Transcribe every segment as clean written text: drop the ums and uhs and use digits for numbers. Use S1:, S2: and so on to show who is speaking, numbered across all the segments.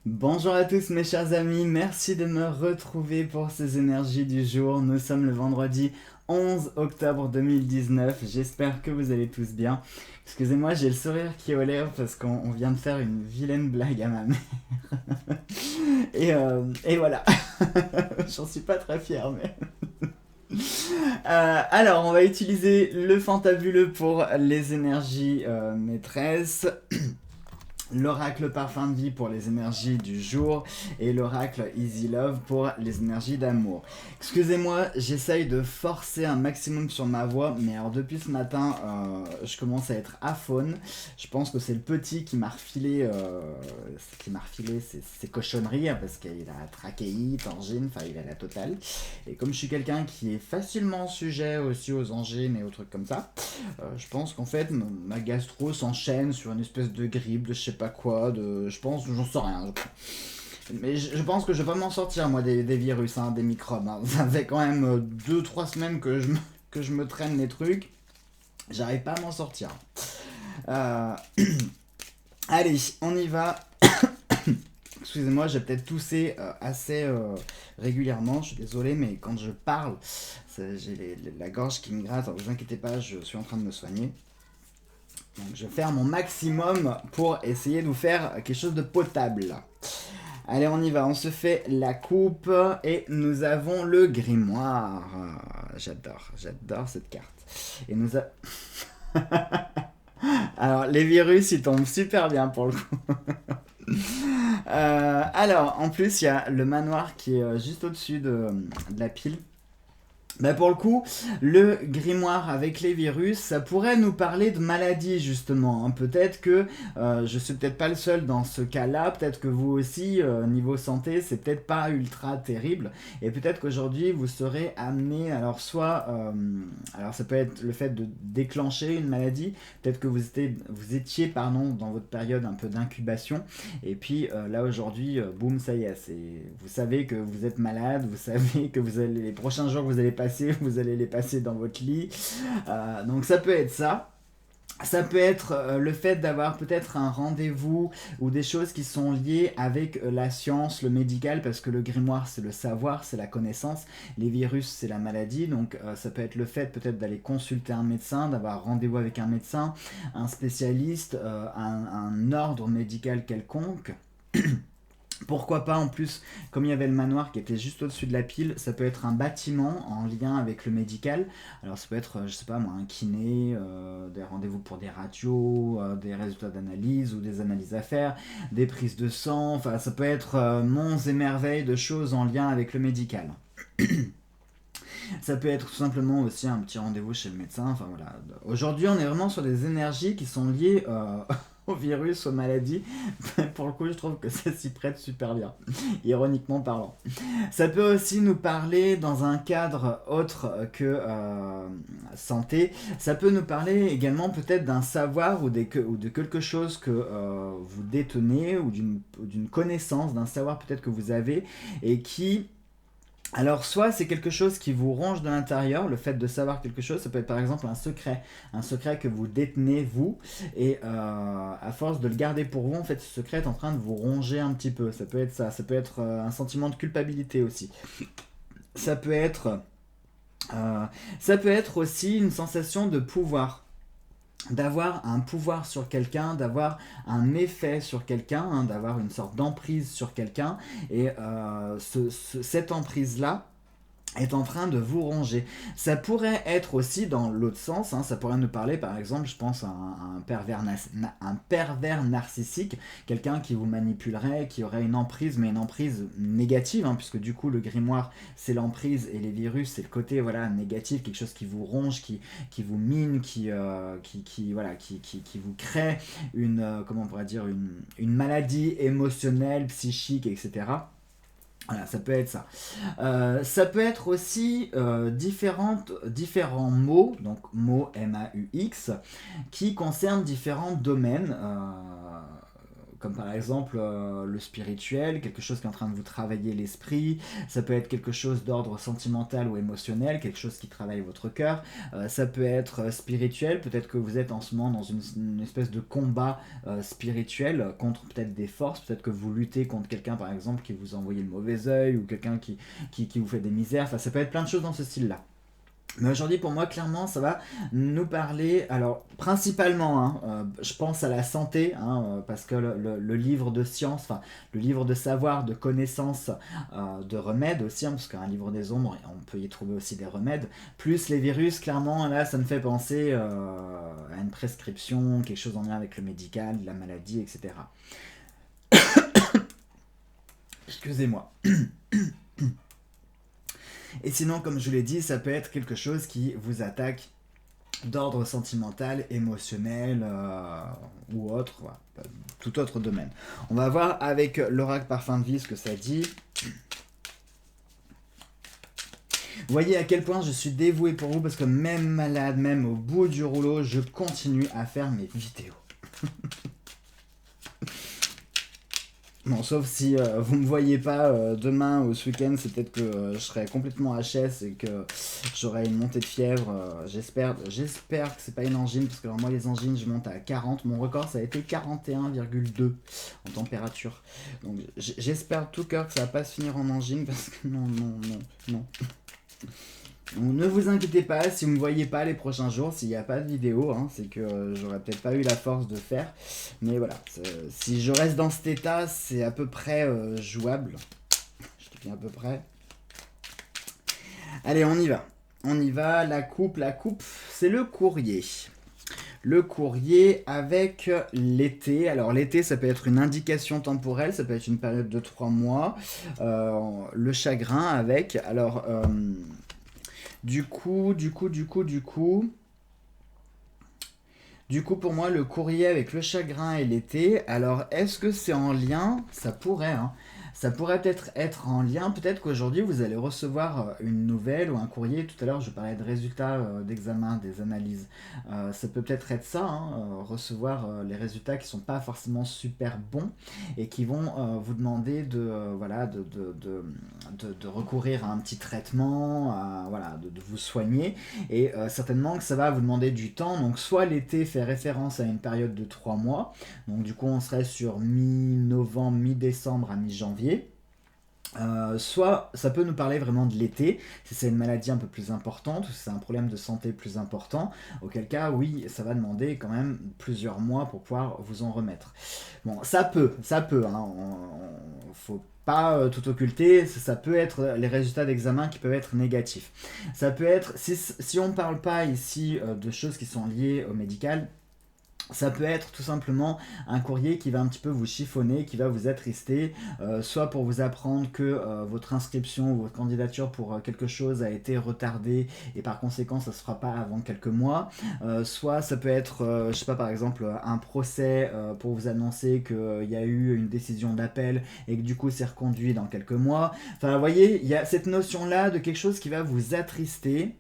S1: Bonjour à tous mes chers amis, merci de me retrouver pour ces énergies du jour. Nous sommes le vendredi 11 octobre 2019, j'espère que vous allez tous bien. Excusez-moi, j'ai le sourire qui est aux lèvres parce qu'on vient de faire une vilaine blague à ma mère. Et voilà, j'en suis pas très fier mais... alors, on va utiliser le fantabuleux pour les énergies maîtresses, l'oracle parfum de vie pour les énergies du jour et l'oracle Easy Love pour les énergies d'amour. Excusez-moi, j'essaye de forcer un maximum sur ma voix, mais alors depuis ce matin, je commence à être aphone. Je pense que c'est le petit qui m'a refilé ses cochonneries hein, parce qu'il a trachéite, angine, enfin il a la totale. Et comme je suis quelqu'un qui est facilement sujet aussi aux angines et aux trucs comme ça, je pense qu'en fait ma gastro s'enchaîne sur une espèce de grippe, de je sais pas quoi, je pense, j'en sais rien. Mais je pense que je vais pas m'en sortir moi des virus, hein, des microbes. Hein. Ça fait quand même 2-3 semaines que je me traîne les trucs. J'arrive pas à m'en sortir. Euh, Allez, on y va. Excusez-moi, j'ai peut-être toussé assez régulièrement, je suis désolé, mais quand je parle, j'ai la gorge qui me gratte. Alors, ne vous inquiétez pas, je suis en train de me soigner. Donc je vais faire mon maximum pour essayer de vous faire quelque chose de potable. Allez, on y va, on se fait la coupe et nous avons le grimoire. J'adore cette carte. Et nous a... Alors, les virus, ils tombent super bien pour le coup. Alors, en plus, il y a le manoir qui est juste au-dessus de la pile. Bah pour le coup, le grimoire avec les virus, ça pourrait nous parler de maladie justement. Hein. Peut-être que je suis peut-être pas le seul dans ce cas-là. Peut-être que vous aussi, niveau santé, c'est peut-être pas ultra terrible. Et peut-être qu'aujourd'hui, vous serez amené, alors soit, alors ça peut être le fait de déclencher une maladie. Peut-être que vous étiez pardon, dans votre période un peu d'incubation. Et puis là aujourd'hui, boum, ça y est, vous savez que vous êtes malade, vous savez que les prochains jours que vous allez les passer dans votre lit. Donc ça peut être ça. Ça peut être le fait d'avoir peut-être un rendez-vous ou des choses qui sont liées avec la science, le médical, parce que le grimoire c'est le savoir, c'est la connaissance, les virus c'est la maladie, donc ça peut être le fait peut-être d'aller consulter un médecin, d'avoir rendez-vous avec un médecin, un spécialiste, un ordre médical quelconque. Pourquoi pas en plus, comme il y avait le manoir qui était juste au-dessus de la pile, ça peut être un bâtiment en lien avec le médical. Alors ça peut être, je sais pas moi, un kiné, des rendez-vous pour des radios, des résultats d'analyse ou des analyses à faire, des prises de sang, enfin ça peut être monts et merveilles de choses en lien avec le médical. Ça peut être tout simplement aussi un petit rendez-vous chez le médecin, enfin voilà. Aujourd'hui on est vraiment sur des énergies qui sont liées au virus, aux maladies. Pour le coup, je trouve que ça s'y prête super bien, ironiquement parlant. Ça peut aussi nous parler dans un cadre autre que santé. Ça peut nous parler également peut-être d'un savoir ou de quelque chose que vous détenez ou d'une connaissance, d'un savoir peut-être que vous avez et qui alors, soit c'est quelque chose qui vous ronge de l'intérieur, le fait de savoir quelque chose, ça peut être par exemple un secret que vous détenez vous, et à force de le garder pour vous, en fait, ce secret est en train de vous ronger un petit peu. Ça peut être ça, ça peut être un sentiment de culpabilité aussi. Ça peut être, euh, ça peut être aussi une sensation de pouvoir d'avoir un pouvoir sur quelqu'un, d'avoir un effet sur quelqu'un, hein, d'avoir une sorte d'emprise sur quelqu'un, et cette emprise-là, est en train de vous ronger. Ça pourrait être aussi dans l'autre sens, hein, ça pourrait nous parler par exemple, je pense, à un pervers narcissique, quelqu'un qui vous manipulerait, qui aurait une emprise, mais une emprise négative, hein, puisque du coup le grimoire c'est l'emprise et les virus c'est le côté voilà, négatif, quelque chose qui vous ronge, qui vous mine, voilà, qui vous crée comment on pourrait dire, une maladie émotionnelle, psychique, etc. Voilà, ça peut être ça. Ça peut être aussi différents mots, donc mots MAUX, qui concernent différents domaines, comme par exemple le spirituel, quelque chose qui est en train de vous travailler l'esprit. Ça peut être quelque chose d'ordre sentimental ou émotionnel, quelque chose qui travaille votre cœur. Ça peut être spirituel, peut-être que vous êtes en ce moment dans une espèce de combat spirituel contre peut-être des forces, peut-être que vous luttez contre quelqu'un par exemple qui vous a envoyé le mauvais œil ou quelqu'un qui vous fait des misères. Enfin, ça peut être plein de choses dans ce style-là. Mais aujourd'hui, pour moi, clairement, ça va nous parler, alors principalement, je pense à la santé, parce que le livre de science, enfin, le livre de savoir, de connaissances, de remèdes aussi, parce qu'un livre des ombres, on peut y trouver aussi des remèdes, plus les virus, clairement, là, ça me fait penser à une prescription, quelque chose en lien avec le médical, la maladie, etc. Excusez-moi. Et sinon, comme je l'ai dit, ça peut être quelque chose qui vous attaque d'ordre sentimental, émotionnel ou autre, voilà, tout autre domaine. On va voir avec l'oracle parfum de vie ce que ça dit. Vous voyez à quel point je suis dévoué pour vous, parce que même malade, même au bout du rouleau, je continue à faire mes vidéos. Bon, sauf si vous me voyez pas demain ou ce week-end, c'est peut-être que je serai complètement HS et que j'aurai une montée de fièvre. J'espère que c'est pas une angine, parce que alors, moi les angines je monte à 40. Mon record ça a été 41,2 en température. Donc j'espère de tout cœur que ça va pas se finir en angine, parce que non. Donc, ne vous inquiétez pas, si vous ne me voyez pas les prochains jours, s'il n'y a pas de vidéo, c'est que j'aurais peut-être pas eu la force de faire. Mais voilà, si je reste dans cet état, c'est à peu près jouable. Je te dis à peu près. Allez, on y va. On y va, la coupe, c'est le courrier. Le courrier avec l'été. Alors l'été, ça peut être une indication temporelle, ça peut être une période de 3 mois. Le chagrin avec. Alors... Du coup, pour moi, le courrier avec le chagrin et l'été, alors est-ce que c'est en lien? Ça pourrait, Ça pourrait peut-être être en lien. Peut-être qu'aujourd'hui, vous allez recevoir une nouvelle ou un courrier. Tout à l'heure, je parlais de résultats d'examen, des analyses. Ça peut peut-être être ça, recevoir les résultats qui ne sont pas forcément super bons et qui vont vous demander de recourir à un petit traitement, de vous soigner. Et certainement que ça va vous demander du temps. Donc, soit l'été fait référence à une période de 3 mois. Donc, du coup, on serait sur mi-novembre, mi-décembre à mi-janvier. Soit ça peut nous parler vraiment de l'été, si c'est une maladie un peu plus importante, ou si c'est un problème de santé plus important, auquel cas oui, ça va demander quand même plusieurs mois pour pouvoir vous en remettre. Bon, ça peut, faut pas tout occulter, ça peut être les résultats d'examen qui peuvent être négatifs. Ça peut être, si on ne parle pas ici de choses qui sont liées au médical, ça peut être tout simplement un courrier qui va un petit peu vous chiffonner, qui va vous attrister, soit pour vous apprendre que votre inscription ou votre candidature pour quelque chose a été retardée et par conséquent ça ne se fera pas avant quelques mois, soit ça peut être, je sais pas, par exemple un procès pour vous annoncer qu'il y a eu une décision d'appel et que du coup c'est reconduit dans quelques mois. Enfin vous voyez, il y a cette notion là de quelque chose qui va vous attrister,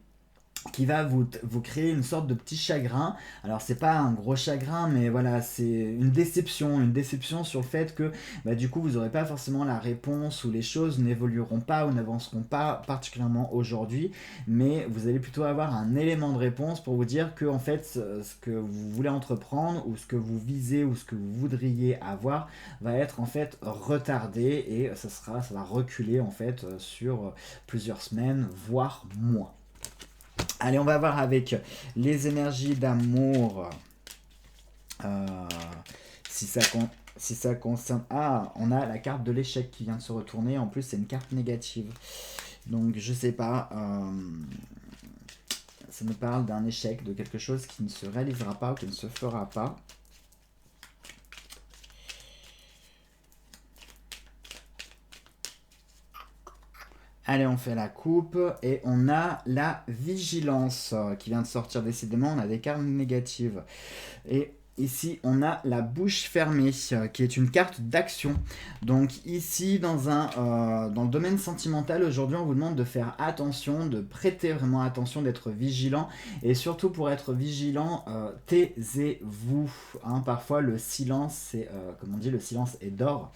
S1: qui va vous créer une sorte de petit chagrin. Alors c'est pas un gros chagrin, mais voilà, c'est une déception sur le fait que du coup vous n'aurez pas forcément la réponse, ou les choses n'évolueront pas ou n'avanceront pas particulièrement aujourd'hui, mais vous allez plutôt avoir un élément de réponse pour vous dire que en fait ce que vous voulez entreprendre, ou ce que vous visez, ou ce que vous voudriez avoir va être en fait retardé, et ça va reculer en fait sur plusieurs semaines voire mois. Allez, on va voir avec les énergies d'amour. Si ça concerne... Ah, on a la carte de l'échec qui vient de se retourner. En plus, c'est une carte négative. Donc, je sais pas. Ça me parle d'un échec, de quelque chose qui ne se réalisera pas ou qui ne se fera pas. Allez, on fait la coupe et on a la vigilance qui vient de sortir. Décidément, on a des cartes négatives. Et Ici, on a la bouche fermée, qui est une carte d'action. Donc ici, dans le domaine sentimental, aujourd'hui, on vous demande de faire attention, de prêter vraiment attention, d'être vigilant. Et surtout, pour être vigilant, taisez-vous. Hein. Parfois, le silence, comme on dit, le silence est d'or.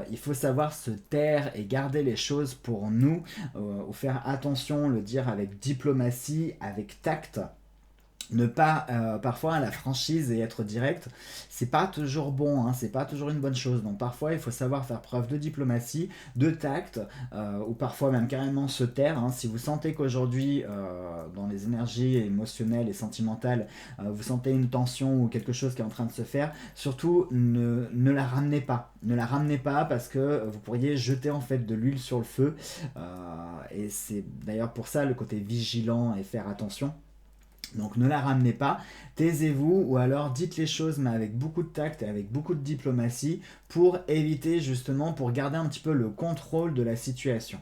S1: Il faut savoir se taire et garder les choses pour nous, ou faire attention, le dire avec diplomatie, avec tact. Ne pas parfois la franchise et être direct, c'est pas toujours bon, hein, c'est pas toujours une bonne chose. Donc parfois il faut savoir faire preuve de diplomatie, de tact, ou parfois même carrément se taire. Hein. Si vous sentez qu'aujourd'hui dans les énergies émotionnelles et sentimentales, vous sentez une tension ou quelque chose qui est en train de se faire, surtout ne la ramenez pas. Ne la ramenez pas parce que vous pourriez jeter en fait de l'huile sur le feu. Et c'est d'ailleurs pour ça le côté vigilant et faire attention. Donc ne la ramenez pas, taisez-vous ou alors dites les choses mais avec beaucoup de tact et avec beaucoup de diplomatie pour éviter justement, pour garder un petit peu le contrôle de la situation.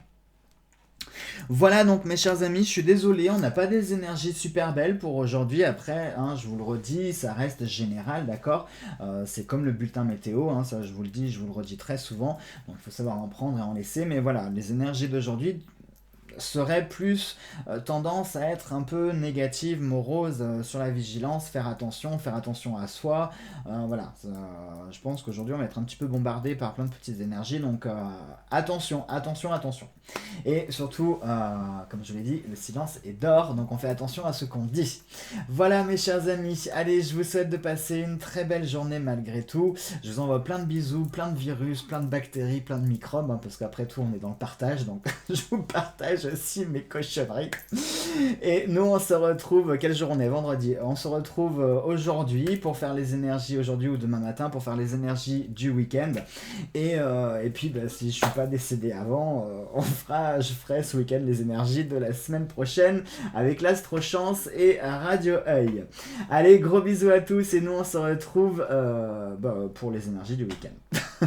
S1: Voilà donc mes chers amis, je suis désolé, on n'a pas des énergies super belles pour aujourd'hui. Après, hein, je vous le redis, ça reste général, d'accord. C'est comme le bulletin météo, hein, ça je vous le dis, je vous le redis très souvent. Donc il faut savoir en prendre et en laisser. Mais voilà, les énergies d'aujourd'hui serait plus tendance à être un peu négative, morose sur la vigilance, faire attention à soi. Voilà, je pense qu'aujourd'hui on va être un petit peu bombardé par plein de petites énergies, donc attention. Et surtout, comme je l'ai dit, le silence est d'or, donc on fait attention à ce qu'on dit. Voilà mes chers amis, allez, je vous souhaite de passer une très belle journée malgré tout. Je vous envoie plein de bisous, plein de virus, plein de bactéries, plein de microbes, hein, parce qu'après tout on est dans le partage, donc je vous partage aussi mes cochonneries. Et nous on se retrouve, quel jour on est? Vendredi. On se retrouve aujourd'hui pour faire les énergies, aujourd'hui ou demain matin, pour faire les énergies du week-end. Et puis si je suis pas décédé avant, je ferai ce week-end les énergies de la semaine prochaine avec l'Astro Chance et Radio Œil. Allez, gros bisous à tous et nous on se retrouve pour les énergies du week-end.